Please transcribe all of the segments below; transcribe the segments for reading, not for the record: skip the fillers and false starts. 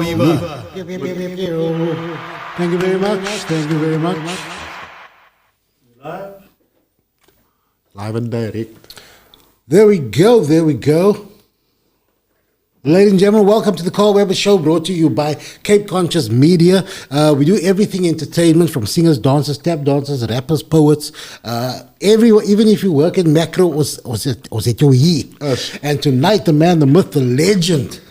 Weaver. Thank you very much. Thank you very much. Live and direct. There we go. There we go. Ladies and gentlemen, welcome to the Carl Weber Show, brought to you by Cape Conscious Media. We do everything entertainment, from singers, dancers, tap dancers, rappers, poets, everyone. Even if you work in macro, was it your ye? Yes. And tonight, the man, the myth, the legend,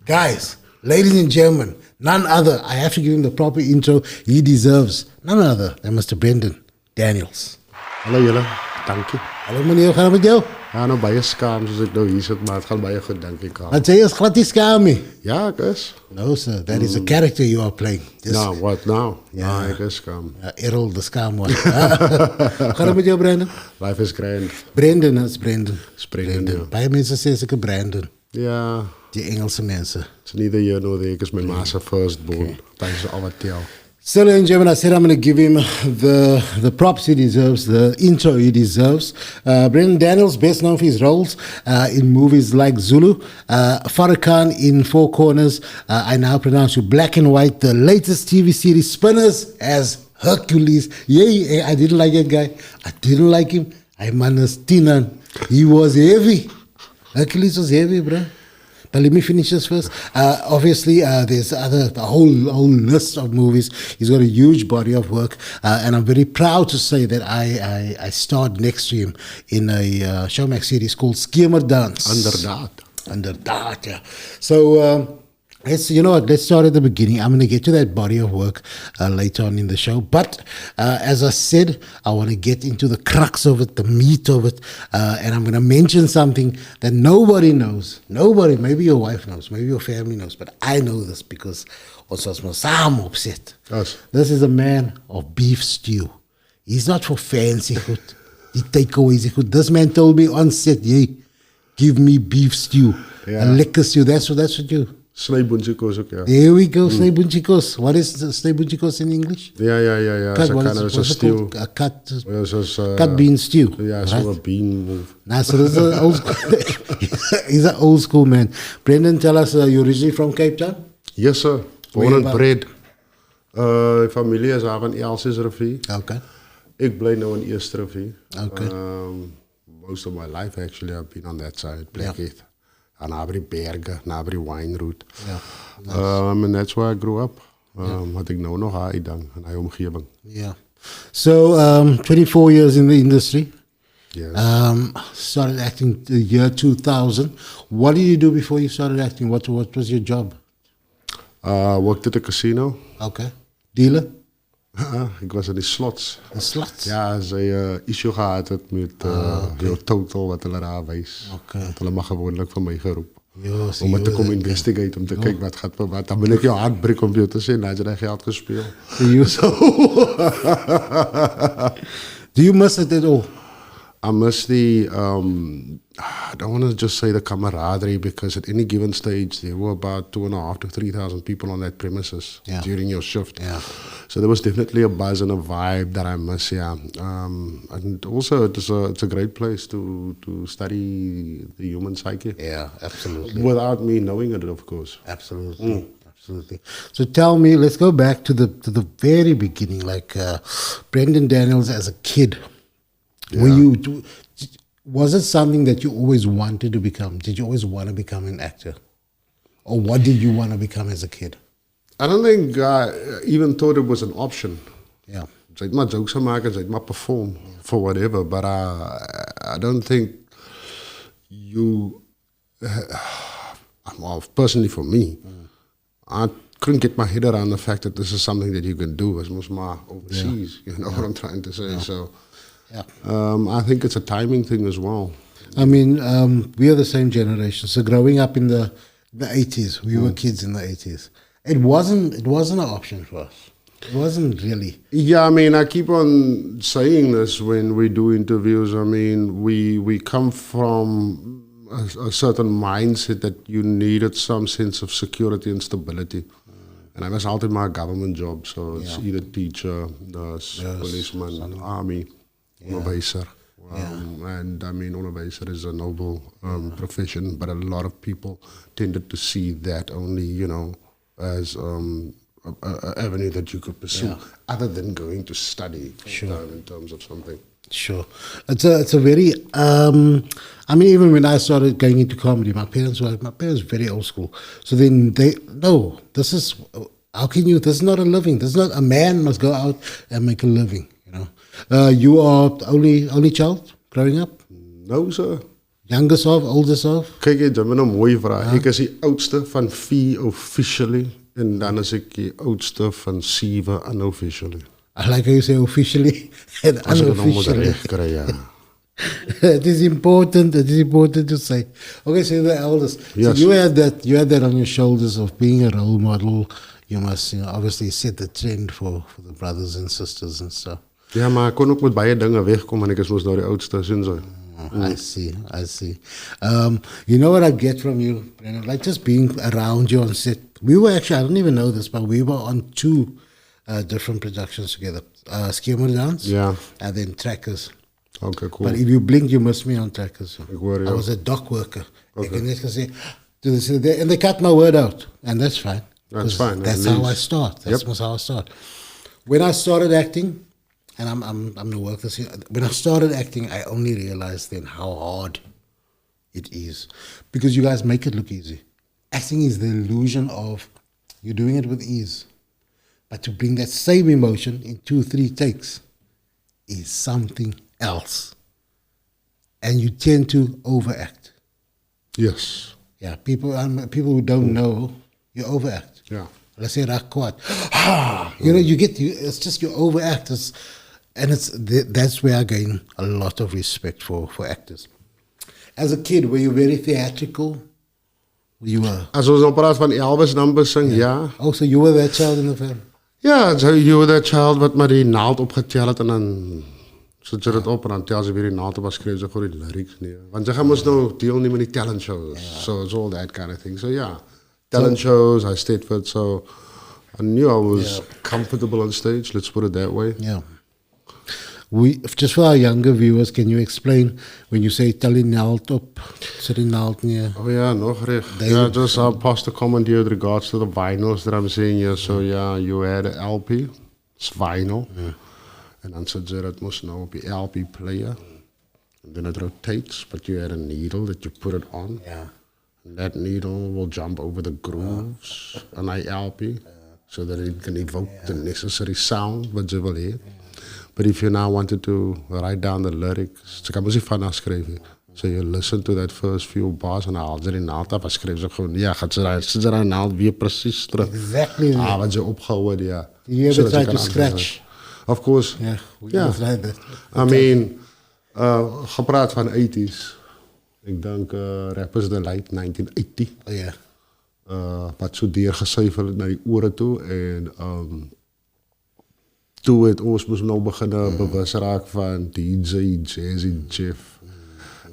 guys, ladies and gentlemen, none other. I have to give him the proper intro he deserves. None other than Mr. Brendon Daniels. Hallo julle, dankie. Hallo meneer, hoe gaan het met jou? Ja, nou baie skaam soos ek nou hier sit, maar het gaan baie goed, dankie Karl. Wat sê jy, is glad nie skaam nie? Ja, ek is. No sir, that is a character you are playing. Nou, what now? Ja. Ja, ek is skaam. Errol, the scam one. Gaan het met jou, Brendon? Life is grand. Brendon is Brendon. Is Brendon, ja. Baie mense sê ek Brandon. Ja, Die Engelse mense. it's neither here nor there. Ek is my ma se firstborn. Dat is al wat tel. So, ladies and gentlemen, I said I'm going to give him the props he deserves, the intro he deserves. Brendon Daniels, best known for his roles in movies like Zulu, Farrakhan in Four Corners, I Now Pronounce You, Black and White, the latest TV series, Spinners as Hercules. Yeah, I didn't like that guy. I didn't like him. I managed Tinan. He was heavy. Hercules was heavy, bro. But let me finish this first. Obviously, there's a whole list of movies. He's got a huge body of work, and I'm very proud to say that I starred next to him in a Showmax series called Skemerdans. Inderdaad, yeah. So let's start at the beginning. I'm going to get to that body of work later on in the show. But as I said, I want to get into the crux of it, the meat of it. And I'm going to mention something that nobody knows. Nobody, maybe your wife knows, maybe your family knows. But I know this because ons was maar saam opset. Yes. This is a man of beef stew. He's not for fancy good. Die takeaways good. This man told me on set, give me beef stew. Yeah. A lekker stew. That's what you... Snijboentjekos ook, ja. There we go, snijboentjekos. What is snijboentjekos in English? Ja. Cut, So kind of a stew. Cut bean stew. Ja, so a bean. Nah, so this is an old school. He's an old school man. Brendon, tell us, you're originally from Cape Town? Yes, sir. Born and bred. Familie is daar van Elsies Rivier. Okay. Ik blij nou in Eerste Rivier. Okay. Most of my life, actually, I've been on that side, Blackheath. Nabri Berge, nabri Wine Route. Yeah. Nice. And that's where I grew up. Had ik nou nog uitdang in die omgeving. Yeah. So, 24 years in the industry. Yes. Started acting the year 2000. What did you do before you started acting? What was your job? Worked at a casino. Okay. Dealer? Ik was in die slots. The slots? Ja, ze issue gehad het met jou total wat hulle daar wys. Okay. Dat hulle maar gewoonlik van my geroep. Yo, so om you te was kom a- investigate, om te kyk wat gaat vir wat. Dan ben ek jou handbreek om jou te sê, nou het jy daai geld gespeel. Do you miss it at all? I miss the, I don't want to just say the camaraderie, because at any given stage there were about 2,500 to 3,000 people on that premises during your shift. Yeah. So there was definitely a buzz and a vibe that I miss, yeah. And also it's a great place to study the human psyche. Yeah, absolutely. Without me knowing it, of course. Absolutely. Absolutely. So tell me, let's go back to the very beginning, like Brendon Daniels as a kid. Yeah. Was it something that you always wanted to become? Did you always want to become an actor? Or what did you want to become as a kid? I don't think I even thought it was an option. Yeah. Sy het maar jokes gemaak en sy het maar perform for whatever, but I don't think well, personally for me, I couldn't get my head around the fact that this is something that you can do as much more overseas, you know what I'm trying to say. So I think it's a timing thing as well. I mean, we are the same generation. So growing up in the 80s, we were kids in the 80s. It wasn't an option for us. It wasn't really. Yeah, I mean, I keep on saying this when we do interviews. I mean, we come from a certain mindset that you needed some sense of security and stability. And I was altijd my government job, so it's either teacher, nurse, policeman, army, onderwijzer. And I mean, onderwijzer is a noble profession, but a lot of people tended to see that only, you know, as a avenue that you could pursue, other than going to study in terms of something. Sure. It's a very, I mean, even when I started going into comedy, my parents were very old school. So then this is, how can you, this is not a living. This is not, a man must go out and make a living, you know. You are the only child growing up? No, sir. Youngest of, oldest of? Kijk, jy het my nou mooi vraag. Ek is die oudste van 4 officially, en dan is ek die oudste van 7 unofficially. I like how you say officially and unofficially. It is important to say. Okay, so you're the eldest. Yes. So you had that on your shoulders of being a role model. You must, obviously set the trend for the brothers and sisters and stuff. Ja, maar ek kon ook met baie dinge wegkom en ek is mos nou die oudste, sien jy. I see. You know what I get from you, Brendon? Like just being around you on set. We were actually, I don't even know this, but we were on 2 different productions together. Skimmer Dance, and then Trackers. Okay, cool. But if you blink, you missed me on Trackers. I was a dock worker. Okay. And they cut my word out, and that's fine. That's fine. That's how I start. That's how I start. When I started acting, and I'm the work this year. When I started acting, I only realized then how hard it is, because you guys make it look easy. Acting is the illusion of you're doing it with ease, but to bring that same emotion in 2-3 takes is something else, and you tend to overact. Yes. Yeah, people who don't know, you overact. Yeah. Let's say rakwat. It's just you overact. That's where I gain a lot of respect for actors. As a kid, were you very theatrical? As ons nou praat van Elvis numbers sing, ja. Oh, so you were that child in the film? Ja, so you were that child wat maar die naald opgetel het en dan sit jy dit op en dan tel jy weer die naald op en skryf jy vir die lyrics nie. Want jy gaan mos nou deelneem aan die talent shows. So it's all that kind of thing. So yeah, talent shows, I stayed for it. So I knew I was comfortable on stage, let's put it that way. Yeah. Just for our younger viewers, can you explain when you say tel die naald op, sit die naald neer? Oh yeah, nog reg. Yeah, just pass the comment here with regards to the vinyls that I'm saying here. So yeah, you had an LP, it's vinyl. Yeah. And dan sit jy dat mos nou op die LP player. And then it rotates, but you had a needle that you put it on. Yeah. And that needle will jump over the grooves on my LP so that it can evoke the necessary sound wat jy wil hê. But if you now wanted to write down the lyrics, so kan mos nie van skryf nie. So you listen to that first few bars en haal jy die naald af en skryf jy gewoon, gaat jy daai naald weer presies terug. Exactly. Wat jy opgehou het, ja. You ever try to scratch? Of course. I mean, gepraat van 80s. Ek dink rappers in the late 1980. Oh yeah. Wat so deurgesuivel het na die ore toe en toe het ons moes nou begin bewus raak van DJ, Jazzy, Jeff.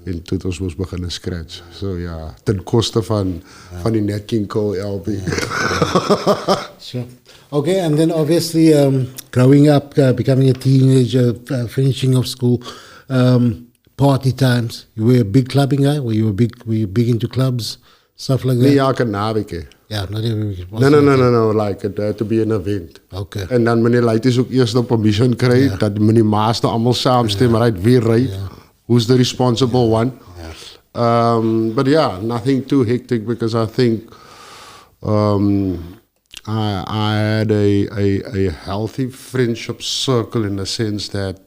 En toe het ons moes begin scratch. So ja, ten koste van die Nat King Cole LP. Sure. Okay, and then obviously growing up, becoming a teenager, finishing of school, party times. You were a big clubbing guy? Were you big into clubs, stuff like that? Nee, elke naweek. Yeah, not every week. No. Like it had to be an event. Okay. En dan meneer Leities ook eerst op een mission kry, dat meneer Maas allemaal saamstem, right, wie ry, who's the responsible one. Yeah. But yeah, nothing too hectic because I think I had a healthy friendship circle in the sense that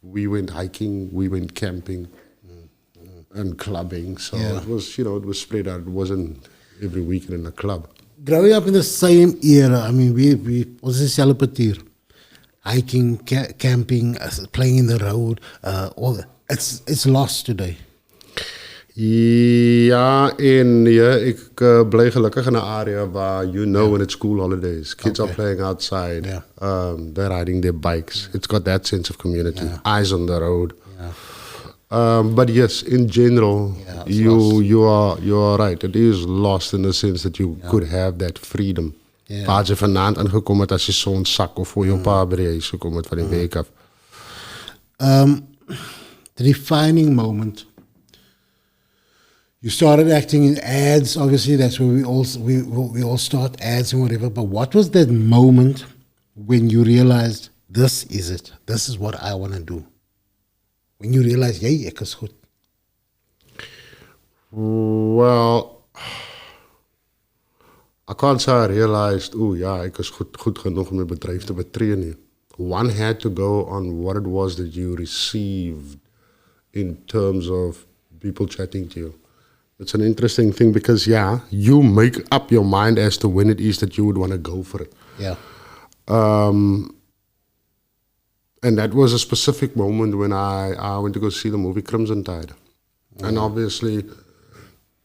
we went hiking, we went camping and clubbing. So it was, it was spread out. It wasn't every weekend in a club. Growing up in the same era, I mean, we was dieselfde partyr. Hiking, camping, playing in the road, all that. It's lost today. Ja, ek bly gelukkig in 'n area waar when it's school holidays, kids are playing outside, they're riding their bikes. It's got that sense of community, eyes on the road. But yes, in general, you are right. It is lost in the sense that you could have that freedom. Waar jy vanaand aangekom het as jy son sak of voor jou pa by die huis gekom het van die week af. The defining moment. You started acting in ads, obviously. That's where we all start ads and whatever. But what was that moment when you realized this is it? This is what I want to do. When you realized, "Hey, ek is goed." Well, I can't say I realized, ek is goed genoeg om my bedryf te betree nie. One had to go on what it was that you received in terms of people chatting to you. It's an interesting thing because, you make up your mind as to when it is that you would want to go for it. Yeah. And that was a specific moment when I went to go see the movie Crimson Tide. And obviously,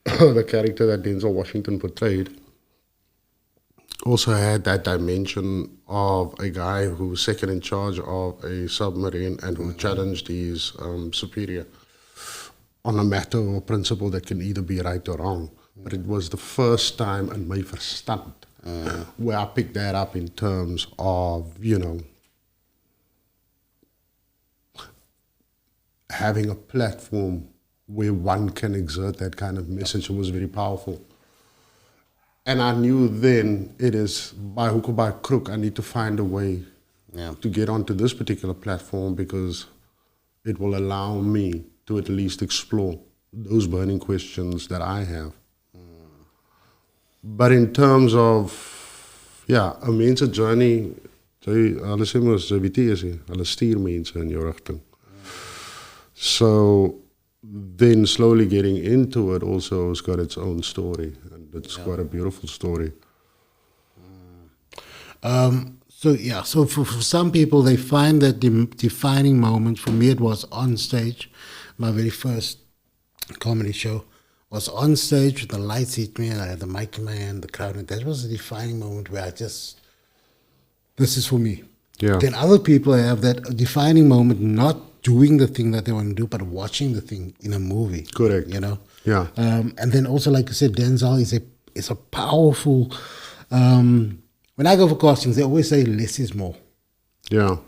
the character that Denzel Washington portrayed also had that dimension of a guy who was second in charge of a submarine and who challenged his superior on a matter or principle that can either be right or wrong. But it was the first time in my verstand where I picked that up in terms of, having a platform where one can exert that kind of message. It was very powerful. And I knew then it is by hook or by crook, I need to find a way to get onto this particular platform because it will allow me to at least explore those burning questions that I have. But in terms of, a mense journey, hulle sê mos, hulle stuur mense in jou rigting. So then slowly getting into it also has got its own story. And it's quite a beautiful story. So for some people, they find that the defining moment, for me it was on stage. My very first comedy show was on stage, the lights hit me and I had the mic in my hand, the crowd, and that was the defining moment where this is for me. Yeah. Then other people have that defining moment, not doing the thing that they want to do, but watching the thing in a movie. Correct. Yeah. And then also, like I said, Denzel is a powerful. When I go for castings, they always say less is more. Yeah.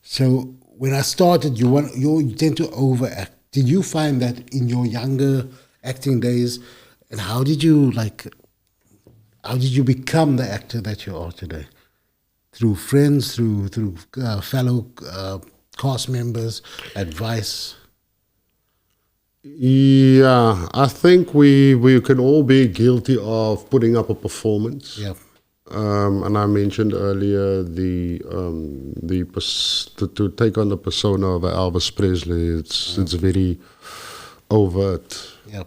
So when I started, you tend to overact. Did you find that in your younger acting days, and how did you become the actor that you are today? Through friends, through fellow cast members, advice? Yeah, I think we can all be guilty of putting up a performance. Yeah. And I mentioned earlier to take on the persona of Elvis Presley. It's very overt. Yeah.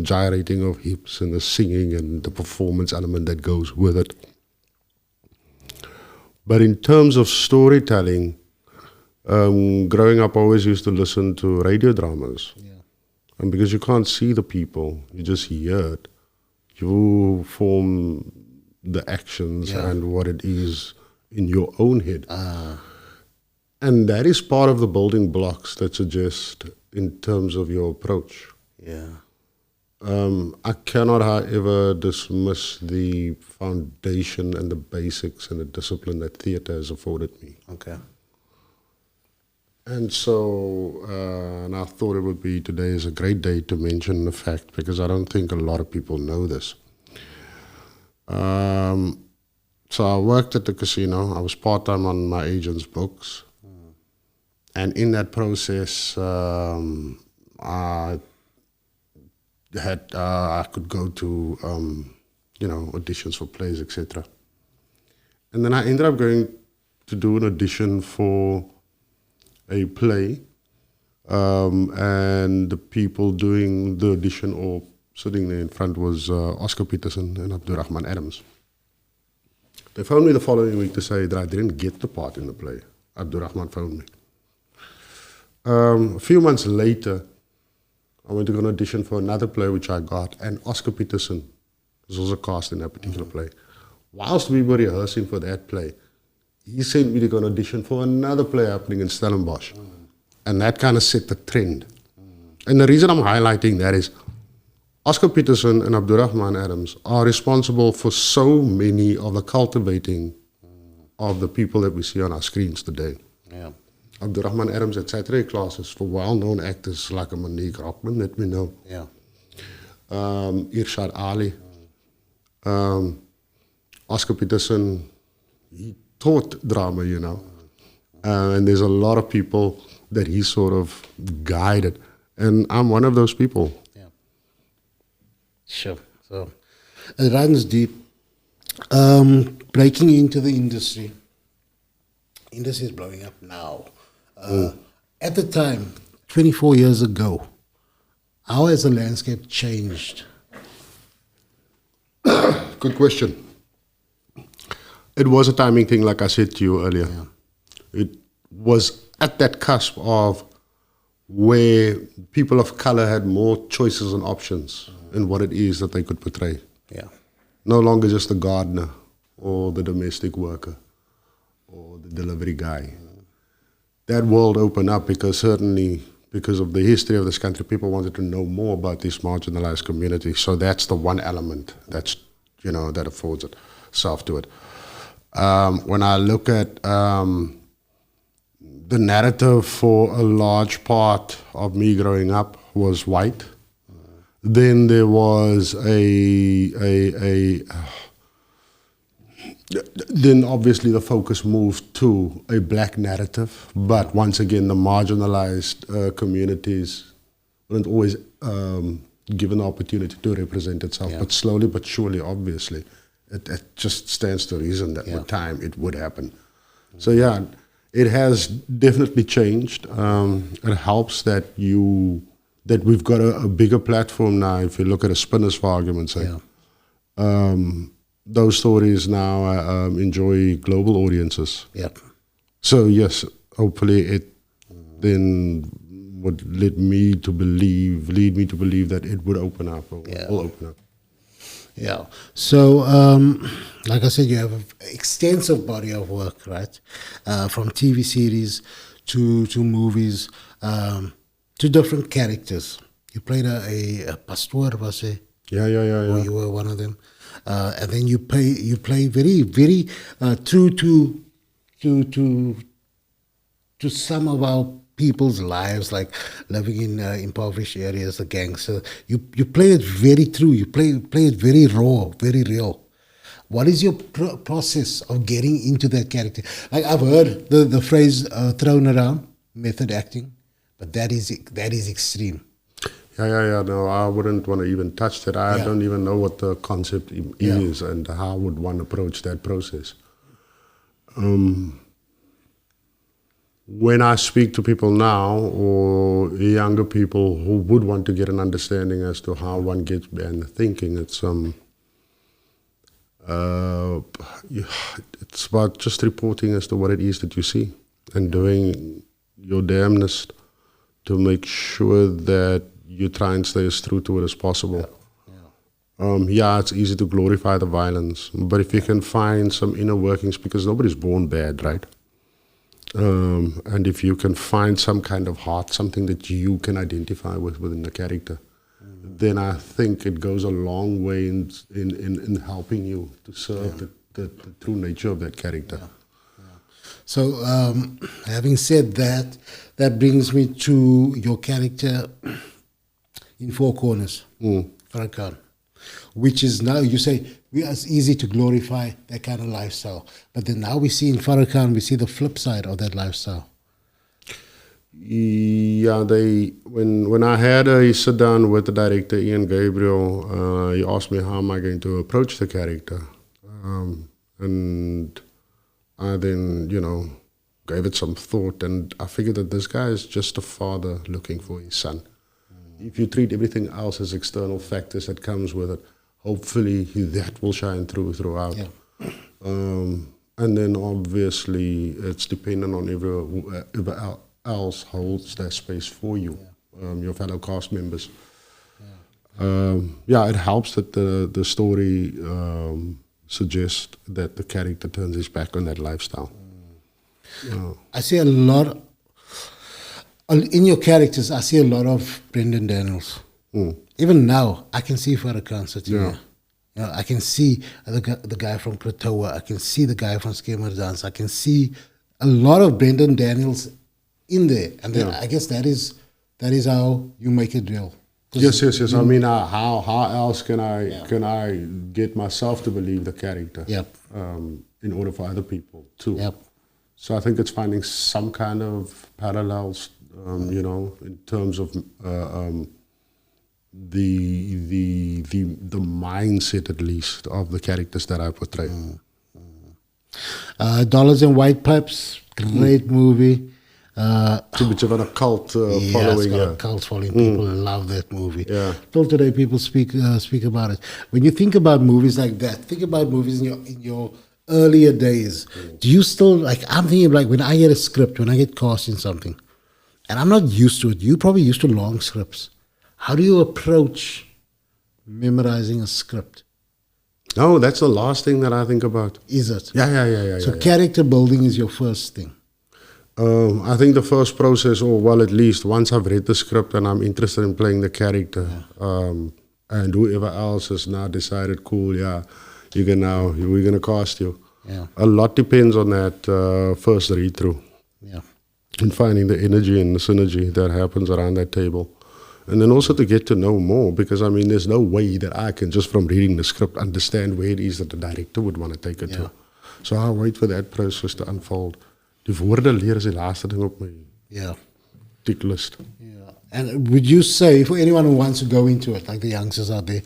Gyrating of hips and the singing and the performance element that goes with it. But in terms of storytelling, growing up, I always used to listen to radio dramas. Yeah. And because you can't see the people, you just hear it, you form the actions and what it is in your own head. And that is part of the building blocks that suggest in terms of your approach. Yeah. I cannot, however, dismiss the foundation and the basics and the discipline that theatre has afforded me. Okay. And so, and I thought it would be today is a great day to mention the fact, because I don't think a lot of people know this. So I worked at the casino. I was part-time on my agent's books. And in that process, I could go to, auditions for plays, etc. And then I ended up going to do an audition for a play, and the people doing the audition or sitting there in front was Oscar Peterson and Abdurrahman Adams. They phoned me the following week to say that I didn't get the part in the play. Abdurrahman phoned me. A few months later, I went to go an audition for another play which I got, and Oscar Peterson was also cast in that particular play. Whilst we were rehearsing for that play, he sent me to go an audition for another play happening in Stellenbosch. And that kind of set the trend. And the reason I'm highlighting that is Oscar Peterson and Abdurrahman Adams are responsible for so many of the cultivating of the people that we see on our screens today. Yeah. Abdurrahman Adams at Saturday classes for well-known actors like Monique Rockman, that we know. Yeah. Irshad Ali, Oscar Peterson. He taught drama, you know. And there's a lot of people that he sort of guided. And I'm one of those people. Yeah. Sure. So it runs deep. Breaking into the industry. Industry is blowing up now. At the time, 24 years ago, how has the landscape changed? Good question. It was a timing thing, like I said to you earlier. Yeah. It was at that cusp of where people of color had more choices and options in what it is that they could portray. Yeah. No longer just the gardener or the domestic worker or the delivery guy. That world opened up because certainly because of the history of this country, people wanted to know more about this marginalized community. So that's the one element that's, you know, that affords itself to it. When I look at the narrative for a large part of me growing up was white, then there was then obviously the focus moved to a black narrative, but once again the marginalized communities weren't always given the opportunity to represent itself. Yeah. But slowly but surely, obviously, it just stands to reason that with time it would happen. So yeah, it has definitely changed. It helps that we've got a bigger platform now. If you look at a spinners, for argument's sake, those stories now enjoy global audiences. Yep. So yes, hopefully it then would lead me to believe that it would open up or will open up. Yeah. So, like I said, you have an extensive body of work, right? From TV series to movies, to different characters. You played a pastor, was it? Yeah. Or you were one of them. And then you play very, very true to some of our people's lives, like living in impoverished areas, the gangster. You play it very true. You play it very raw, very real. What is your process of getting into that character? Like I've heard the phrase thrown around, method acting, but that is extreme. Yeah. No, I wouldn't want to even touch that. I don't even know what the concept is and how would one approach that process. When I speak to people now or younger people who would want to get an understanding as to how one gets behind thinking, it's about just reporting as to what it is that you see and doing your damnedest to make sure that you try and stay as true to it as possible. It's easy to glorify the violence, but if you can find some inner workings, because nobody's born bad, right? And if you can find some kind of heart, something that you can identify with within the character, then I think it goes a long way in helping you to serve the true nature of that character. So, having said that, that brings me to your character in Four Corners, Farrakhan, which is now, you say, it's easy to glorify that kind of lifestyle. But then now we see in Farrakhan, we see the flip side of that lifestyle. Yeah, when I had a sit down with the director, Ian Gabriel, he asked me how am I going to approach the character. And I then, gave it some thought, and I figured that this guy is just a father looking for his son. If you treat everything else as external factors that comes with it, hopefully that will shine throughout. Yeah. And then obviously it's dependent on whoever else holds that space for you, your fellow cast members. It helps that the story suggests that the character turns his back on that lifestyle. I see a lot in your characters. I see a lot of Brendon Daniels. Even now, I can see Farrakhan sitting here. I can see the guy from Pretoria. I can see the guy from Skimmer Dance. I can see a lot of Brendon Daniels in there, and then I guess that is how you make it real. Yes. I mean, how else can I get myself to believe the character? Yep. In order for other people too. Yep. So I think it's finding some kind of parallels, in terms of the mindset, at least, of the characters that I portray. Dollars and White Pipes, great movie. It's a bit of a cult following. It's got a cult following. People love that movie. Yeah. Till today, people speak about it. When you think about movies like that, think about movies in your earlier days. Do you still, like, I'm thinking, like, when I get a script, when I get cast in something, and I'm not used to it. You probably used to long scripts. How do you approach memorizing a script? No, that's the last thing that I think about. Is it? Yeah. So character building is your first thing. I think the first process, or well, at least once I've read the script and I'm interested in playing the character, and whoever else has now decided, cool, we're gonna cast you. Yeah. A lot depends on that first read through. Yeah. And finding the energy and the synergy that happens around that table. And then also to get to know more, because I mean, there's no way that I can just from reading the script understand where it is that the director would want to take it to. So I'll wait for that process to unfold. Die woorde leer is die laaste ding op my tick list. Yeah. And would you say, for anyone who wants to go into it, like the youngsters out there,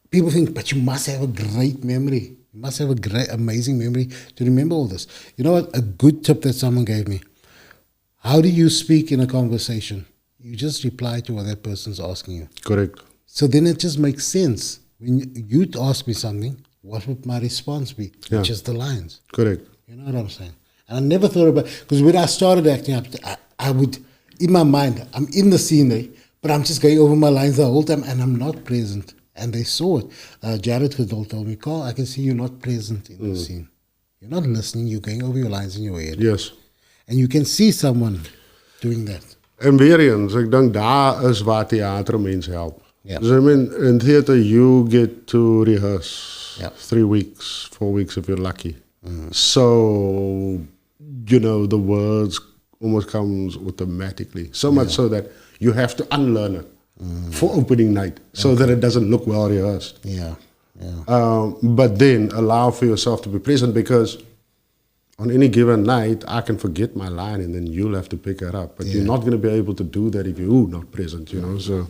people think, but you must have a great memory. You must have a great, amazing memory to remember all this. You know what? A good tip that someone gave me. How do you speak in a conversation? You just reply to what that person's asking you. Correct. So then it just makes sense. When you'd ask me something, what would my response be? Which is the lines. Correct. You know what I'm saying? And I never thought about, because when I started acting, I would, in my mind, I'm in the scene there, but I'm just going over my lines the whole time and I'm not present. And they saw it. Jared Goodall told me, Carl, I can see you're not present in the scene. You're not listening, you're going over your lines in your head. Yes. And you can see someone doing that. En weer eens, ek dink daar is waar theater mense help. Yeah. So I mean, in theater you get to rehearse 3 weeks, 4 weeks if you're lucky. So, the words almost comes automatically. So much so that you have to unlearn it for opening night so that it doesn't look well rehearsed. Yeah. But then allow for yourself to be present, because on any given night, I can forget my line and then you'll have to pick it up. But you're not going to be able to do that if you're not present, So,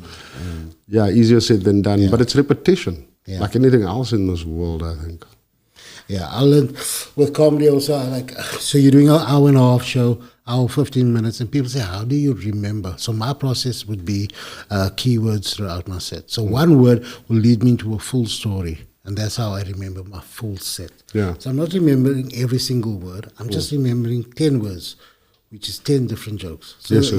easier said than done. But it's repetition, like anything else in this world, I think. Yeah, I learned with comedy also, so you're doing an hour and a half show, hour 15 minutes, and people say, how do you remember? So my process would be keywords throughout my set. So one word will lead me into a full story. And that's how I remember my full set. Yeah. So I'm not remembering every single word. I'm just remembering 10 words, which is 10 different jokes. So, yes.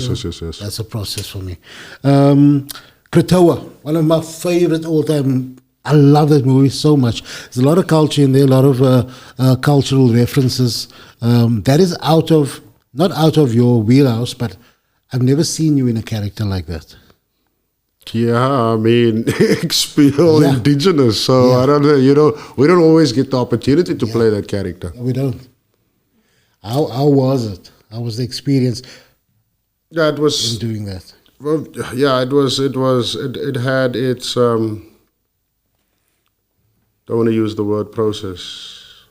That's a process for me. Kratoa, one of my favorite all-time. I love that movie so much. There's a lot of culture in there, a lot of cultural references. That is not out of your wheelhouse, but I've never seen you in a character like that. Yeah, I mean, expel indigenous, so I don't know, we don't always get the opportunity to play that character. We don't. How was it? How was the experience? Yeah, it was in doing that. Well, yeah, it had its don't want to use the word process,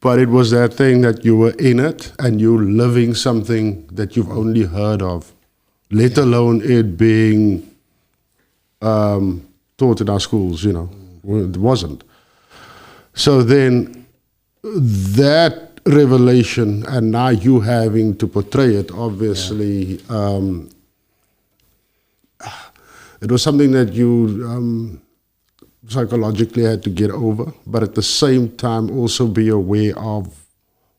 but it was that thing that you were in it and you're living something that you've only heard of. Let alone it being taught in our schools, It wasn't. So then that revelation, and now you having to portray it, obviously, it was something that you psychologically had to get over, but at the same time also be aware of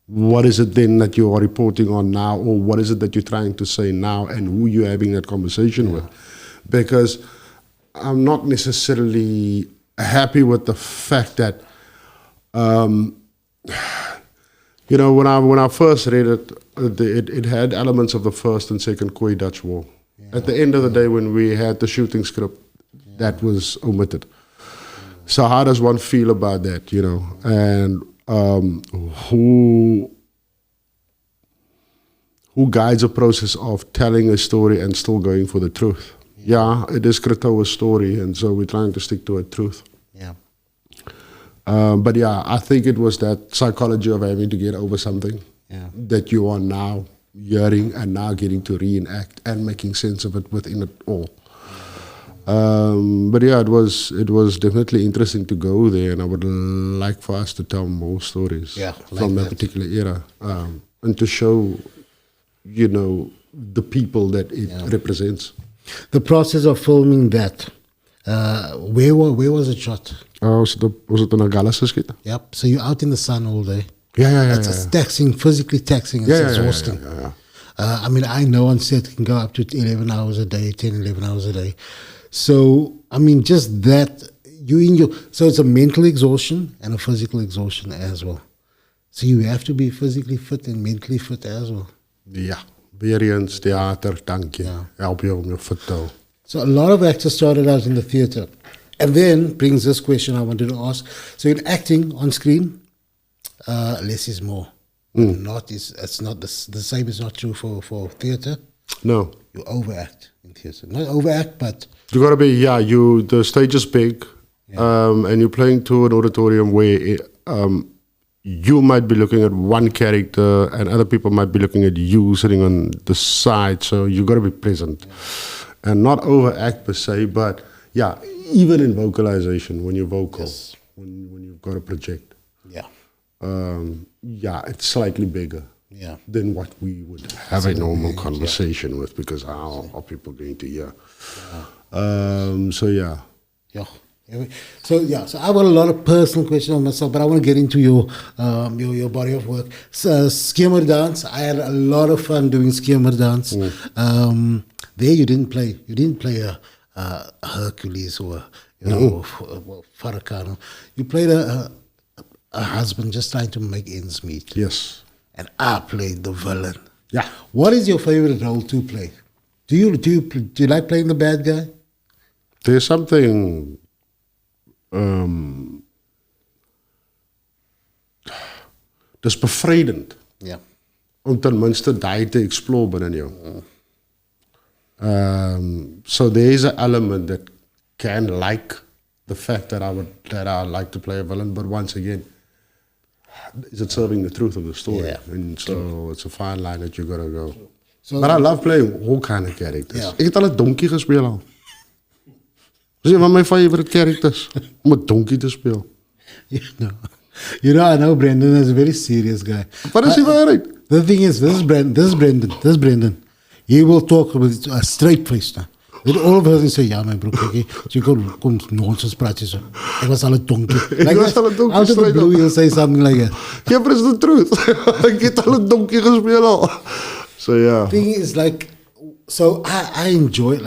what is it then that you are reporting on now, or what is it that you're trying to say now, and who you're having that conversation with. Because I'm not necessarily happy with the fact that, when I first read it, it had elements of the First and Second Khoi Dutch War. Yeah. At the end of the day, when we had the shooting script, that was omitted. So how does one feel about that, And who guides a process of telling a story and still going for the truth? Yeah, it is Kratoa's story, and so we're trying to stick to a truth. Yeah. But yeah, I think it was that psychology of having to get over something that you are now hearing and now getting to reenact and making sense of it within it all. But yeah, it was definitely interesting to go there, and I would like for us to tell more stories from that particular era, and to show, the people that it represents. The process of filming that, where was it shot? Was it in Agulhas? Yep. So you're out in the sun all day. Yeah. It's taxing, physically taxing. It's exhausting. Yeah. I mean, I know on set it can go up to 11 hours a day, 10, 11 hours a day. So, I mean, just that, so it's a mental exhaustion and a physical exhaustion as well. So you have to be physically fit and mentally fit as well. Ja, weer eens theater, dank je. Help je om je fit te houden. So a lot of actors started out in the theater. And then brings this question I wanted to ask. So in acting on screen, less is more. It's not the same is not true for theater. No. You overact in theater. Not overact, but You gotta be, the stage is big, and you're playing to an auditorium where you might be looking at one character and other people might be looking at you sitting on the side, so you gotta be present. And not overact per se, but even in vocalization, when you're vocal, when you've got to project. It's slightly bigger than what we would have a normal conversation with, because how are people going to hear? So I've got a lot of personal questions on myself, but I want to get into your body of work. So, skimmer dance. I had a lot of fun doing skimmer dance. There you didn't play a Hercules or Farrakhan. You played a husband just trying to make ends meet. Yes. And I played the villain. Yeah. What is your favorite role to play? Do you like playing the bad guy? There's something dis bevrydend. Ja. Om ten minste daai te explore binne jou. So there is an element that can like the fact that I like to play a villain, but once again, is it serving the truth of the story? Yeah. And so it's a fine line that you gotta go. So but I love playing all kind of characters. Yeah. Ek het al 'n donkie gespeel al. Dis een van my favorite characters om 'n donkie te speel. I know Brendon is a very serious guy. But is he right? The thing is, this is Brendon. He will talk with a straight face now. With all of us and say, my bro, you come nonsense practice. It was all a donkey. Like was al 'n donkie out of the straight blue, up. he'll say something like that. Yeah, but it's the truth. Ek het al 'n donkie gespeel al. So yeah. Thing is so I enjoy it.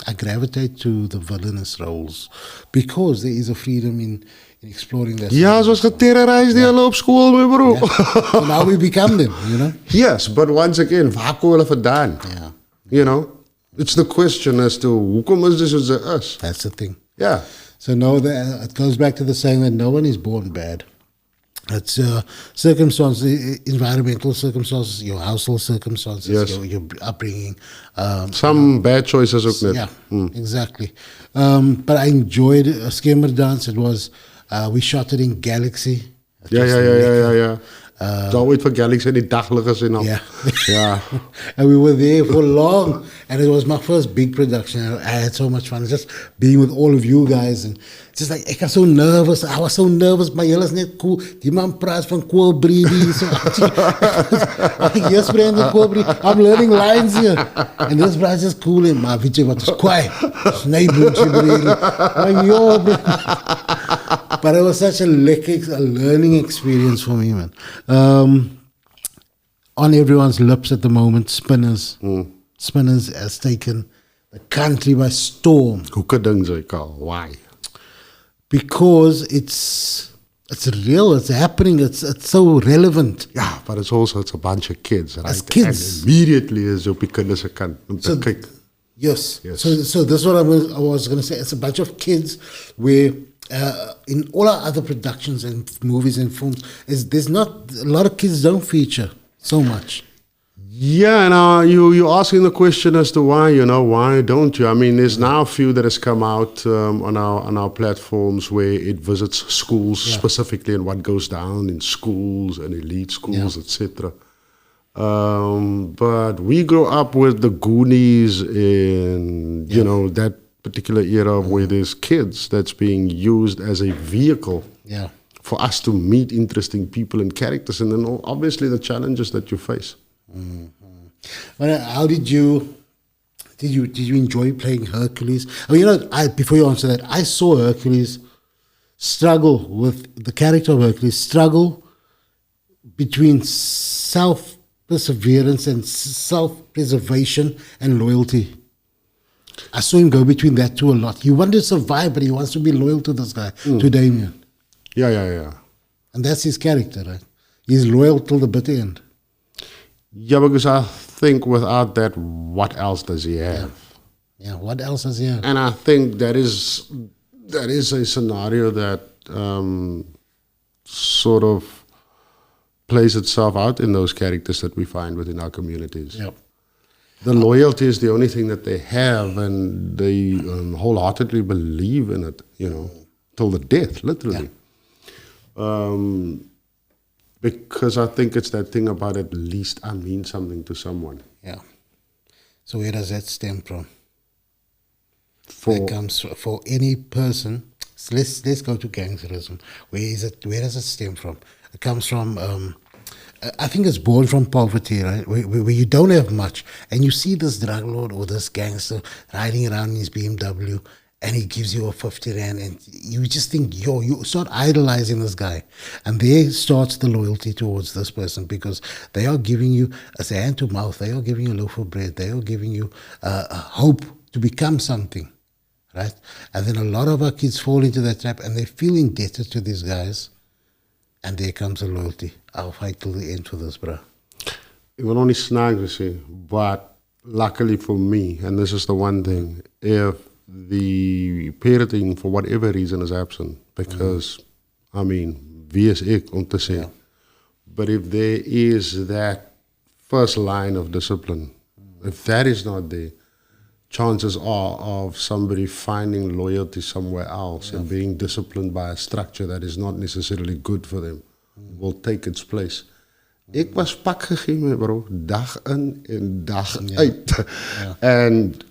I gravitate to the villainous roles because there is a freedom in exploring that. Ja, soos geterroriseer die hulle op skool, my bro. So now we become them, Yes, but once again, waar kom hulle vandaan? Yeah. It's the question as to hoekom is this as us? That's the thing. Yeah. So it goes back to the saying that no one is born bad. It's circumstances, environmental circumstances, your household circumstances, Yes. your upbringing. Some bad choices ook net. Yeah, exactly. But I enjoyed skimmer dance. It was, we shot it in Galaxy. Ja. Daar ooit vir Galaxy in die daglig gesien al. Yeah. And we were there for long. And it was my first big production. I had so much fun just being with all of you guys. And just like, I was so nervous. Maar julle is net cool. Die man praat van Koolbree. So, yes, Brendon, Koolbree. I'm learning lines here. And this brother is just cool. Maar weet je wat is quiet? Snijboentje, Brendon. But it was such a learning experience for me, man. On everyone's lips at the moment, Spinners. Spinners has taken the country by storm. Hoeke ding sê ek al. Why? Because it's real, it's happening, it's so relevant. Yeah, but it's a bunch of kids, right? As kids. And immediately is op die kinders se kant om te kyk. Yes. So this is what I was going to say. It's a bunch of kids where in all our other productions and movies and films, there's not a lot of kids don't feature so much. Yeah, and you're asking the question as to why, why don't you? I mean, there's now a few that has come out on our platforms where it visits schools specifically and what goes down in schools and elite schools, etc. But we grew up with the Goonies in, that particular era where there's kids that's being used as a vehicle for us to meet interesting people and characters, and then obviously the challenges that you face. Mm-hmm. Well, how did you enjoy playing Hercules? I mean, before you answer that, I saw Hercules struggle with the character of Hercules, struggle between self-perseverance and self-preservation and loyalty. I saw him go between that two a lot. He wanted to survive, but he wants to be loyal to this guy, to Damien. Yeah. And that's his character, right? He's loyal till the bitter end. Yeah, because I think without that, what else does he have? Yeah, what else does he have? And I think that is a scenario that sort of plays itself out in those characters that we find within our communities. Yep. The loyalty is the only thing that they have, and they wholeheartedly believe in it, till the death, literally. Because I think it's that thing about at least I mean something to someone. Yeah. So where does that stem from? That comes for any person. So let's go to gangsterism. Where does it stem from? It comes from I think it's born from poverty, right? Where you don't have much, and you see this drug lord or this gangster riding around in his BMW, and he gives you a 50 rand, and you just think, you start idolizing this guy. And there starts the loyalty towards this person, because they are giving you as a hand to mouth, they are giving you a loaf of bread, they are giving you a hope to become something, right? And then a lot of our kids fall into that trap, and they feel indebted to these guys, and there comes the loyalty. I'll fight till the end for this, bro. It will only snag, you see, but luckily for me, and this is the one thing, if the parenting for whatever reason is absent, because wie is ek om te sê, but if there is that first line of discipline, if that is not there, chances are of somebody finding loyalty somewhere else and being disciplined by a structure that is not necessarily good for them will take its place. Ek was pak gegee, bro, dag in en dag uit. And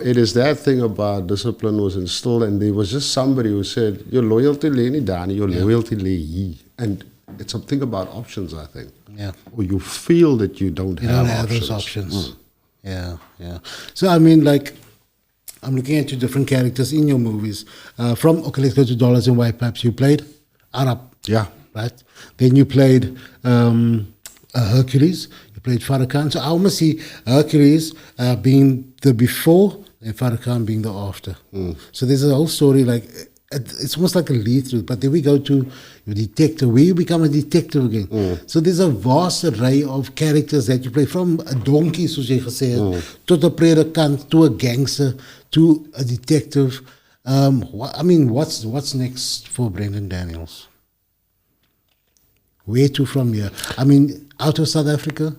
it is that thing about discipline was instilled, and there was just somebody who said, your loyalty lay nie daar nie, your loyalty lay hier. And it's something about options, I think. Yeah. Or you feel that you don't have those options. Yeah. So, I mean, like, I'm looking at 2 different characters in your movies. Let's go to Dollars and White Pipes. You played Arab. Yeah. Right? Then you played Hercules. You played Farrakhan. So I almost see Hercules being the before and Farrakhan being the after. So there's a whole story, like, it's almost like a lead through. But then we go to your detective, where you become a detective again. So there's a vast array of characters that you play, from a donkey, soos jy gesê het, tot 'n predikant, to a gangster, to a detective. What's next for Brendon Daniels? Where to from here? I mean, out of South Africa?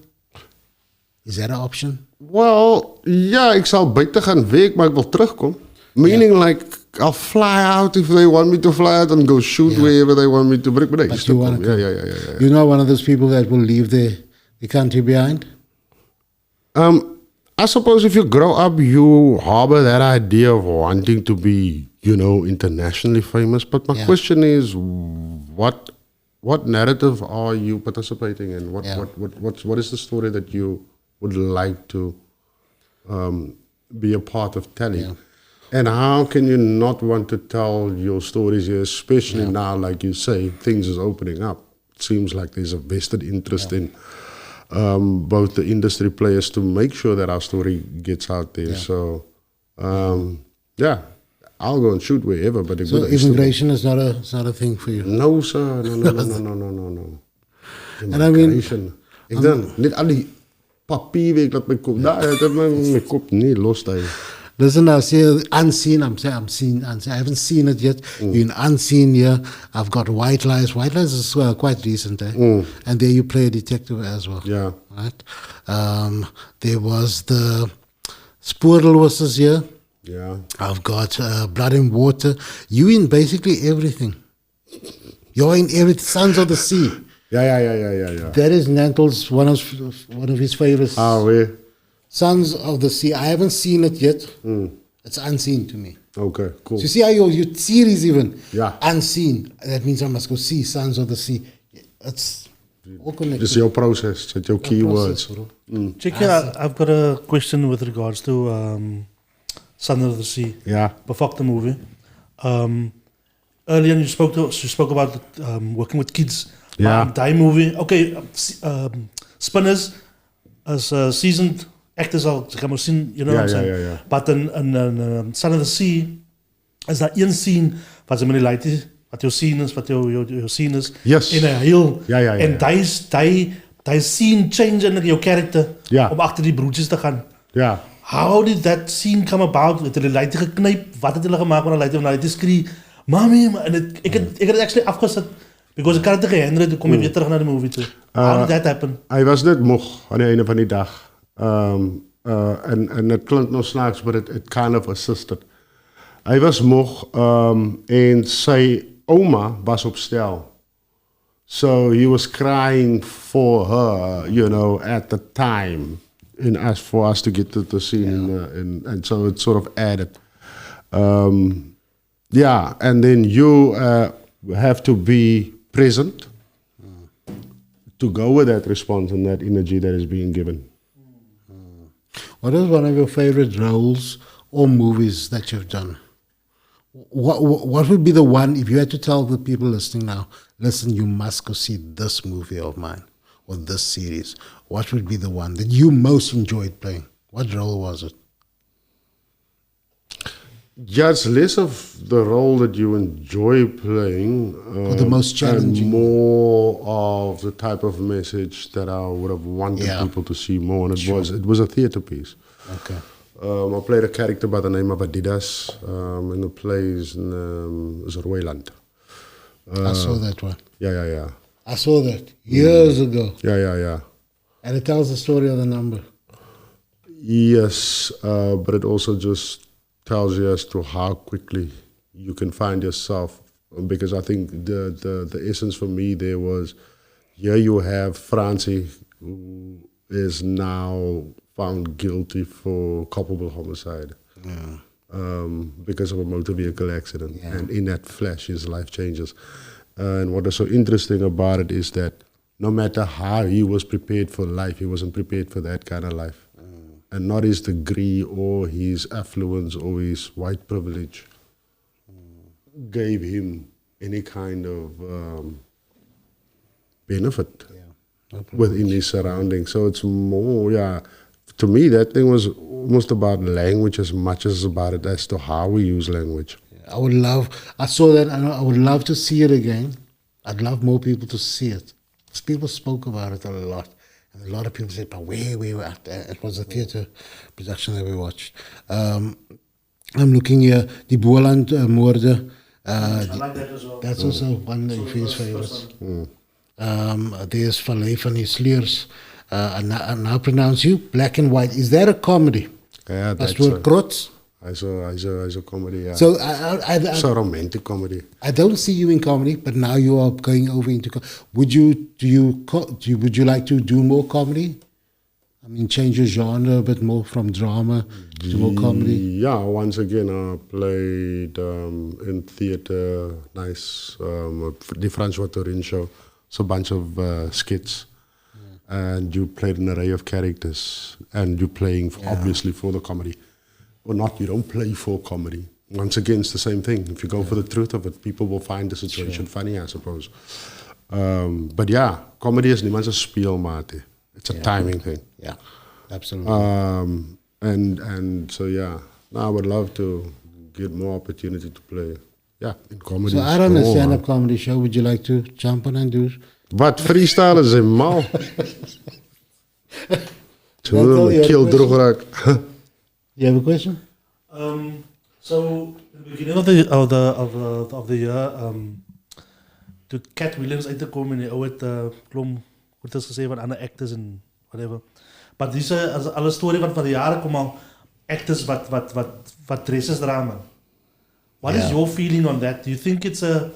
Is that an option? Well, ja, ek sal buite gaan werk, maar ek wil terugkom. Meaning, like, I'll fly out if they want me to fly out and go shoot wherever they want me to break. But you want to yeah. You're not one of those people that will leave the country behind? I suppose if you grow up, you harbor that idea of wanting to be, internationally famous. But my question is, what narrative are you participating in? What is the story that you would like to be a part of telling? Yeah. And how can you not want to tell your stories here, especially now, like you say, things is opening up. It seems like there's a vested interest in both the industry players to make sure that our story gets out there. So, I'll go and shoot wherever. But so immigration is not a thing for you? No, sir. No. And I mean, ek dan net al die papierwerk dat my kop, daar het my kop nie los daai. Listen, I say unseen. I'm saying I'm seen. Unseen. I haven't seen it yet. You're in unseen here. I've got White Lies. White Lies is quite recent, eh? And there you play a detective as well. Yeah. Right. There was the Spoorl was this year. Yeah. I've got Blood and Water. You in basically everything. You're in everything. Sons of the Sea. Yeah. That is Nantle's one of his favorites. Ah, where? Sons of the Sea. I haven't seen it yet. It's unseen to me. Okay, cool. So you see how your series even unseen. That means I must go see Sons of the Sea. It's all connected. Dis jou process, dit jou keywords. Check here, I've got a question with regards to Sons of the Sea. Yeah. Before the movie. Earlier you spoke about working with kids. Yeah. Die movie. Okay, Spinners as seasoned actors al zeg maar zien, you know what I'm saying? Yeah. But in Son of the Sea is daar een scene wat ze met die light wat jou scene is, wat jou scene is. Yes. In 'n heel En die scene change in your character om agter die broertjies te gaan. Ja. How did that scene come about? Het hulle light geknyp? Wat het hulle gemaak met die light skree? Mami, en ek het actually afgesit because ek kan dit gehinder toe kom ek weer terug na die movie toe. How did that happen? Hy was net moeg aan die einde van die dag. En het klinkt nog snaaks, but it kind of assisted. Hij was moeg en sy oma was op stel. So he was crying for her, you know, at the time. And for us to get to the scene, and so it sort of added. And then you have to be present to go with that response and that energy that is being given. What is one of your favorite roles or movies that you've done? What would be the one, if you had to tell the people listening now, listen, you must go see this movie of mine or this series? What would be the one that you most enjoyed playing? What role was it? Yeah, it's less of the role that you enjoy playing, or the most challenging, and more of the type of message that I would have wanted people to see more. And it was a theater piece. Okay. I played a character by the name of Adidas in the plays in Roeland. I saw that one. Yeah. I saw that years ago. Yeah. And it tells the story of the number. Yes, but it also just tells you as to how quickly you can find yourself, because I think the essence for me there was, here you have Francie, who is now found guilty for culpable homicide because of a motor vehicle accident, and in that flash his life changes. And what is so interesting about it is that no matter how he was prepared for life, he wasn't prepared for that kind of life. And not his degree or his affluence or his white privilege gave him any kind of benefit within his surroundings. So it's more, to me that thing was almost about language as much as about it as to how we use language. I saw that, and I would love to see it again. I'd love more people to see it. Because people spoke about it a lot. And a lot of people said, but where we were at, it was a theatre production that we watched. I'm looking here, the Boland Moorde. I like that as well. That's also one of his favorites. There's Vallei van Sluiers. I now pronounce you, Black and White. Is that a comedy? Yeah, that's Krots? As a comedy, yeah. So it's a romantic comedy. I don't see you in comedy, but now you are going over into. Would you like to do more comedy? I mean, change your genre a bit more from drama to more comedy. Yeah, once again, I played in theater. Nice, the Francois Toerien show. It's a bunch of skits, and you played an array of characters, and you're playing obviously for the comedy. Or not, you don't play for comedy. Once again, it's the same thing. If you go for the truth of it, people will find the situation funny, I suppose. But yeah, comedy is niemand se speelmaat. It's a timing thing. Yeah, absolutely. And so yeah, now I would love to get more opportunity to play. Yeah, in comedy. So I don't know, stand-up comedy show. Would you like to jump on and do? Wat freestyle is een mal. Kill droog raak. You have a question? So in the beginning of the year, toe Cat Williams uitgekom en die ou het klomp goedes gesê van ander actors en whatever. But dis as al 'n storie wat van die jare kom al actors wat dresses dra man. What is your feeling on that? Do you think it's a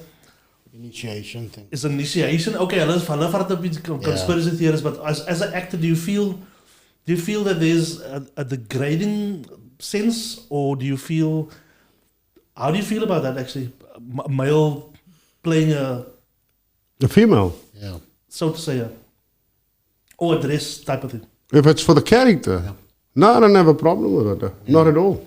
Initiation thing. It's an initiation? Okay, hulle vat dit 'n bietjie conspiracy theories, but as an actor, do you feel that there's a degrading sense, or do you feel? How do you feel about that? Actually, a male playing a female. Yeah. So to say, or a dress type of thing. If it's for the character, no, I don't have a problem with it. Not at all.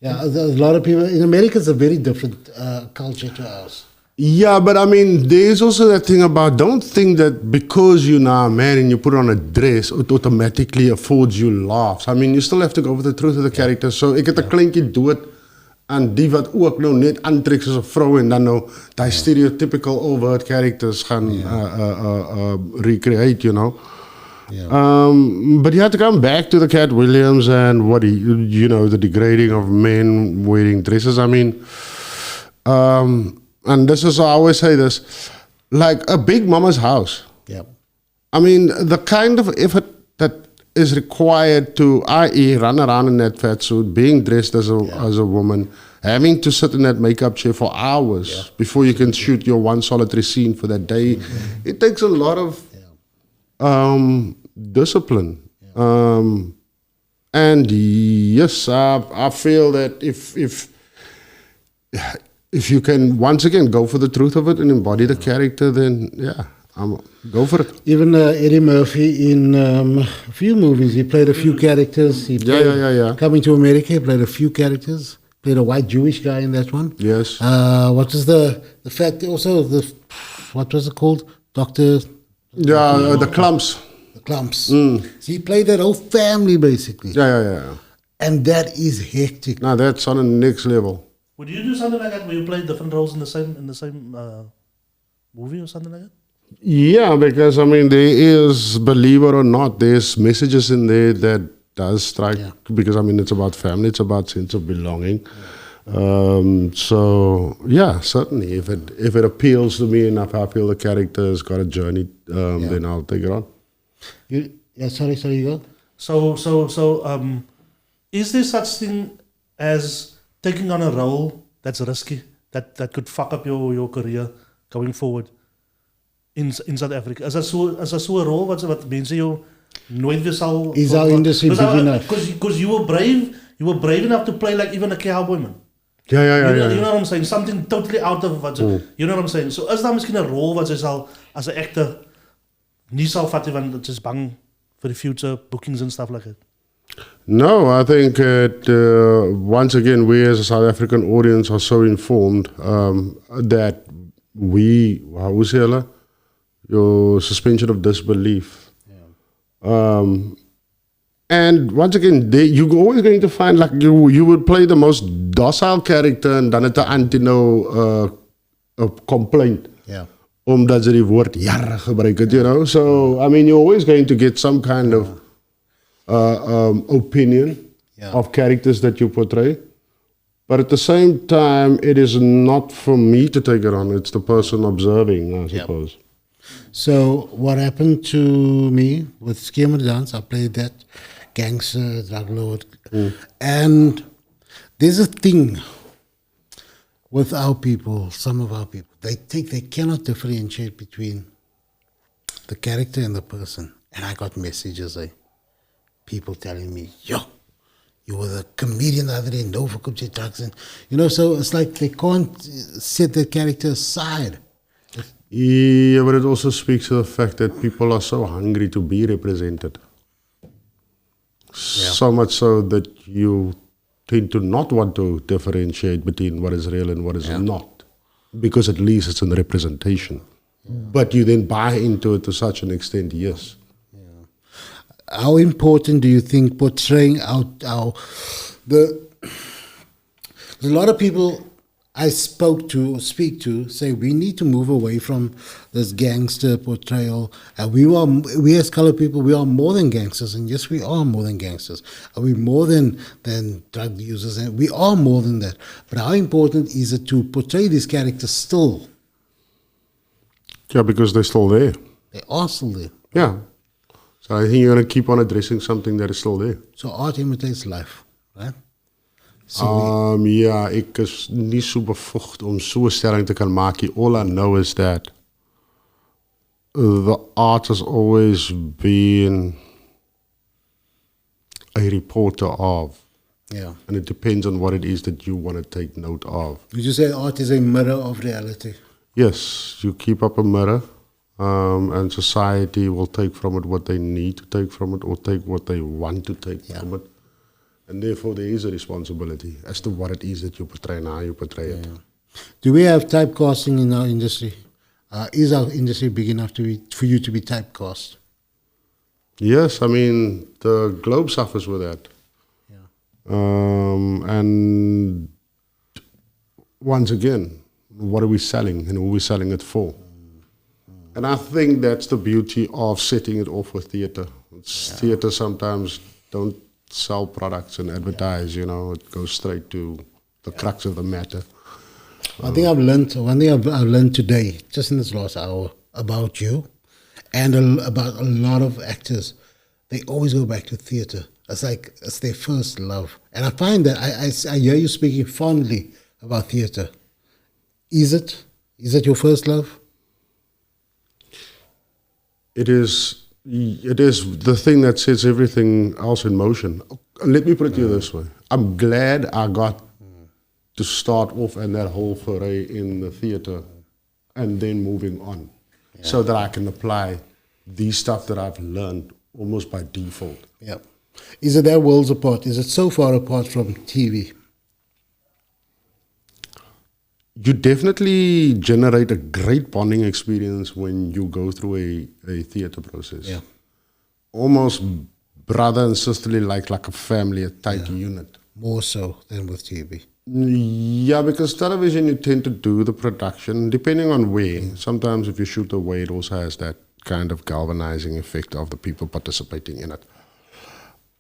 Yeah, a lot of people in America, it's a very different culture to ours. Yeah, but I mean, there's also that thing about don't think that because you're now a man and you put on a dress, it automatically affords you laughs. I mean, you still have to go for the truth of the character. So ek het 'n kleintjie dood en die wat ook nou net aantrek soos 'n vrou en dan nou die stereotypical overt characters gaan recreate, you know. Yeah. But you have to come back to the Cat Williams and what the degrading of men wearing dresses. I mean, and this is, I always say this, like a big mama's house. Yeah. I mean, the kind of effort that is required to, i.e., run around in that fat suit, being dressed as a woman, having to sit in that makeup chair for hours before you can shoot your one solitary scene for that day. It takes a lot of discipline. And yes, I feel that if you can once again go for the truth of it and embody the character, then go for it. Even Eddie Murphy in a few movies, he played a few characters. He played, Coming to America, he played a few characters. Played a white Jewish guy in that one. Yes. What was the fact? Also, what was it called? Doctor. Yeah, the Clumps. The Clumps. So he played that whole family basically. Yeah. And that is hectic. Now that's on the next level. Would you do something like that where you play different roles in the same movie or something like that? Yeah, because I mean there is, believe it or not, there's messages in there that does strike, because I mean it's about family, it's about sense of belonging. So yeah, certainly if it appeals to me enough, I feel the character has got a journey, then I'll take it on. Sorry, you go. So is there such thing as taking on a role that's risky, that could fuck up your career going forward in South Africa? Is dat so 'n rol wat mense jou nooit weer sal? Is our industry big enough? Because you were brave enough to play like even a cowboy man. Yeah. You know what I'm saying? Something totally out of what you know what I'm saying? So is daar miskien 'n rol wat jy sal as 'n actor nie sal vat nie want dit is bang for the future bookings and stuff like that? No, I think once again we as a South African audience are so informed that your suspension of disbelief. And once again, you're always going to find like you would play the most docile character and dan het 'n antino complaint. Yeah. Omdat ze die woord jarre gebruik het, you know. So, I mean, you're always going to get some kind of opinion of characters that you portray. But at the same time, it is not for me to take it on. It's the person observing, I suppose. So what happened to me with Skimmer Dance, I played that gangster, drug lord. And there's a thing with our people, some of our people. They cannot differentiate between the character and the person. And I got messages, people telling me, yo, you were the comedian the other day, no for drugs. And, you know, so it's like they can't set the character aside. Yeah, but it also speaks to the fact that people are so hungry to be represented. So much so that you tend to not want to differentiate between what is real and what is not. Because at least it's in representation. But you then buy into it to such an extent, yes. How important do you think portraying there's a lot of people, I speak to, say we need to move away from this gangster portrayal. And we as colored people, we are more than gangsters. And yes, we are more than gangsters. Are we more than drug users? And we are more than that. But how important is it to portray these characters still? Yeah, because they're still there. They are still there. Yeah. So I think you're going to keep on addressing something that is still there. So art imitates life, right? Ja, ek is nie so bevoegd om so 'n stelling te kan maak nie. All I know is that the art has always been a reporter of. Yeah. And it depends on what it is that you want to take note of. Would you say art is a mirror of reality? Yes, you keep up a mirror, and society will take from it what they need to take from it or take what they want to take from it. And therefore there is a responsibility as to what it is that you portray and how you portray it. Do we have typecasting in our industry? Is our industry big enough for you to be typecast? Yes, I mean, the globe suffers with that. And once again, what are we selling and who are we selling it for? And I think that's the beauty of setting it off with theatre. Theatre sometimes don't sell products and advertise, you know, it goes straight to the crux of the matter. One thing I've learned today, just in this last hour, about you and about a lot of actors, they always go back to theatre. It's like it's their first love. And I find that I hear you speaking fondly about theatre. Is it? Is it your first love? It is the thing that sets everything else in motion. Let me put it to you this way. I'm glad I got to start off in that whole foray in the theatre and then moving on so that I can apply these stuff that I've learned almost by default. Yeah. Is it that worlds apart? Is it so far apart from TV? You definitely generate a great bonding experience when you go through a theatre process. Yeah. Almost brother and sisterly, like a family, a tight unit. More so than with TV. Yeah, because television, you tend to do the production, depending on where. Sometimes if you shoot away, it also has that kind of galvanizing effect of the people participating in it.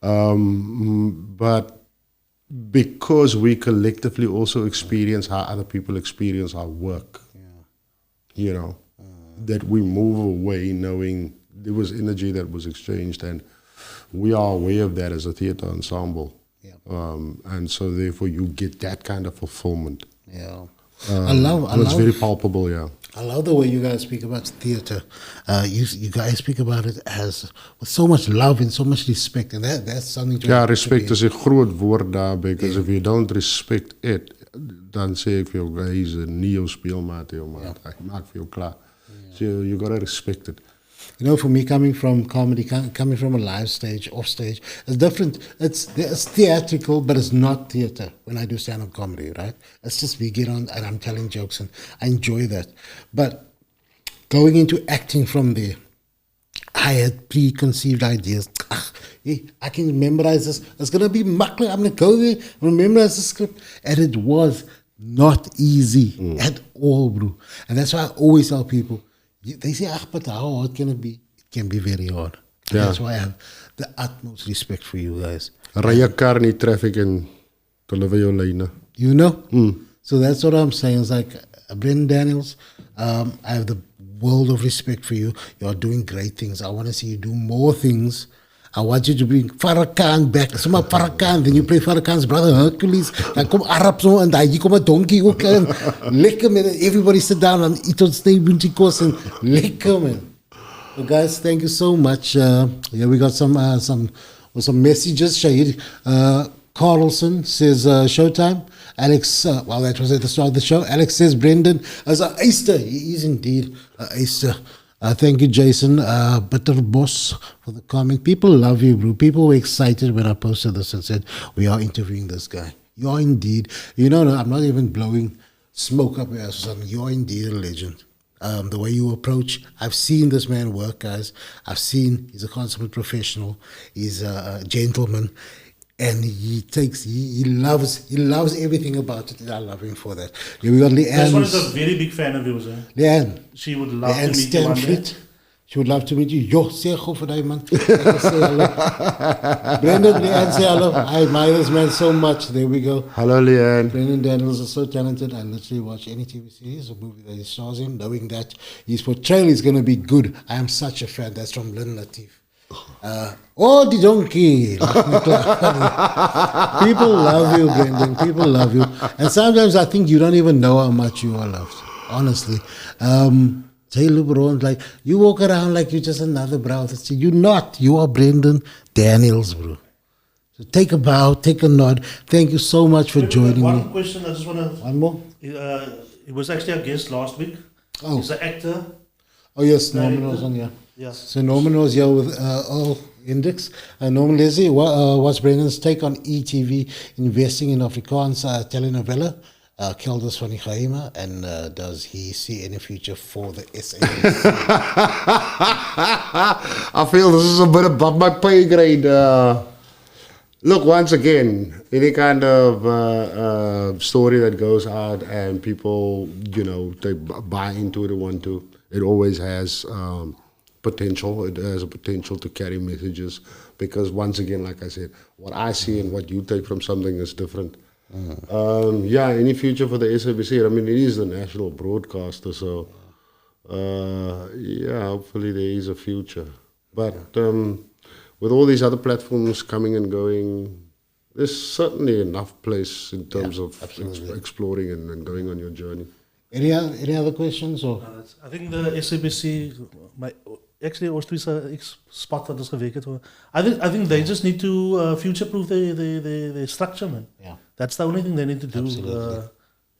But because we collectively also experience how other people experience our work, you know, that we move away knowing there was energy that was exchanged, and we are aware of that as a theatre ensemble. And so therefore you get that kind of fulfillment. Yeah. It's very palpable, I love the way you guys speak about theatre. You guys speak about it as with so much love and so much respect, and that's something to. Ja, respect is 'n groot woord daar, because if you don't respect it, dan sê ek vir jou, hy is 'n nie jou speelmaat, maar hy maak vir jou klaar. So you gotta respect it. You know, for me, coming from comedy, coming from a live stage, off stage, it's different. It's theatrical, but it's not theatre when I do stand-up comedy, right? It's just we get on and I'm telling jokes and I enjoy that. But going into acting from there, I had preconceived ideas. I can memorize this. It's going to be makkelijk. I'm going to go there and memorize the script. And it was not easy at all, bro. And that's why I always tell people, they say, but how hard can it be? It can be very hard. Yeah. That's why I have the utmost respect for you guys. Ry 'n kar in die traffic en deliver jou lyne. You know? So that's what I'm saying. It's like, Brendon Daniels, I have the world of respect for you. You're doing great things. I want to see you do more things. I want you to bring Farrakhan back. Soma Farrakhan, then you play Farrakhan's brother Hercules. Dan kom Arab so en hier kom 'n donkie ook in. Lekker man. Everybody sit down and eat ons snee kos and lekker man. So guys, thank you so much. We got some messages. Shahid Carlson says showtime. Alex, well, that was at the start of the show. Alex says Brendon as an Easter. He is indeed an Easter. Thank you, Jason Butterboss, for the comment. People love you, bro. People were excited when I posted this and said, we are interviewing this guy. You are indeed, you know, I'm not even blowing smoke up your ass or something. You are indeed a legend. The way you approach, I've seen this man work, guys. I've seen he's a consummate professional. He's a gentleman. And he loves everything about it, and I love him for that. Yeah, we got Leanne. This one is a very big fan of yours. Leanne. She would love Leanne to meet you one day. Stanford. She would love to meet you. Yo, say hello for that, man. Say hello. Brendon, Leanne, say hello. I admire this man so much. There we go. Hello, Leanne. Brendon Daniels is so talented. I literally watch any TV series or movie that he stars in, knowing that his portrayal is going to be good. I am such a fan. That's from Lynn Latif. Oh, the donkey. People love you, Brendon. People love you. And sometimes I think you don't even know how much you are loved. Honestly. Like, you walk around like you're just another brother. You're not. You are Brendon Daniels, bro. So take a bow, take a nod. Thank you so much for joining me. One question, I just want to... One more? He was actually a guest last week. Oh. He's an actor. Oh, yes, Norman was on, yeah. Yeah. So Norman was here with Index. Norman Leslie, what's Brendon's take on ETV investing in Afrikaans telenovela? Kelders van die Geheime, and does he see any future for the SABC? I feel this is a bit above my pay grade. Look, once again, any kind of story that goes out and people, they buy into it and want to, it always has potential. It has a potential to carry messages because, once again, like I said, what I see and what you take from something is different. Any future for the SABC? I mean, it is the national broadcaster, so hopefully there is a future. But with all these other platforms coming and going, there's certainly enough place in terms of exploring and going on your journey. Any other questions? Or? I think the SABC, actually, ons twee se spot wat ons gewerk het. I think they just need to future-proof the structure, man. Yeah. That's the only thing they need to do. Absolutely.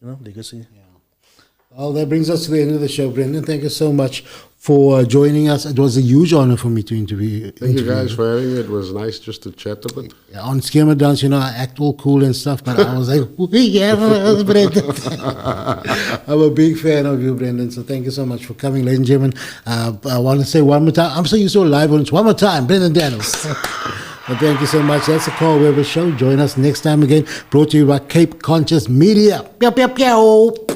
Legacy. Yeah. Well, that brings us to the end of the show, Brendon. Thank you so much for joining us. It was a huge honor for me to interview. Thank you guys for having me. It was nice just to chat a bit. Yeah, on Schema Dance, I act all cool and stuff, but I was like, yeah, Brendon. I'm a big fan of you, Brendon. So thank you so much for coming, ladies and gentlemen. I want to say one more time, I'm so used to live audience. One more time, Brendon Daniels. Well, thank you so much. That's the Carl Weber Show. Join us next time again. Brought to you by Cape Conscious Media. Pew, pew, pew.